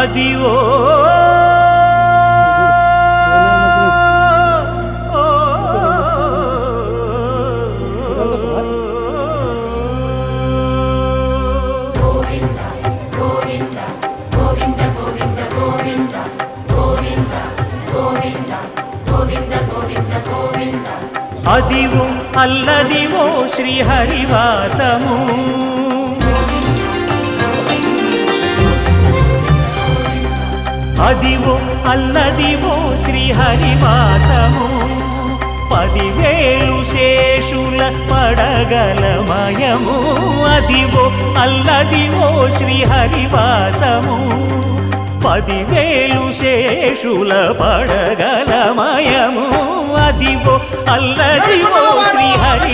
Adivo Adivo Alladivo శ్రీహరివాసము Adivo Alladivo శ్రీహరివాసము 10,000 శేషుల పడగలమయము Adivo Alladivo శ్రీహరివాసము 10,000 శేషుల పడగలమయము Adivo Alladivo Srihari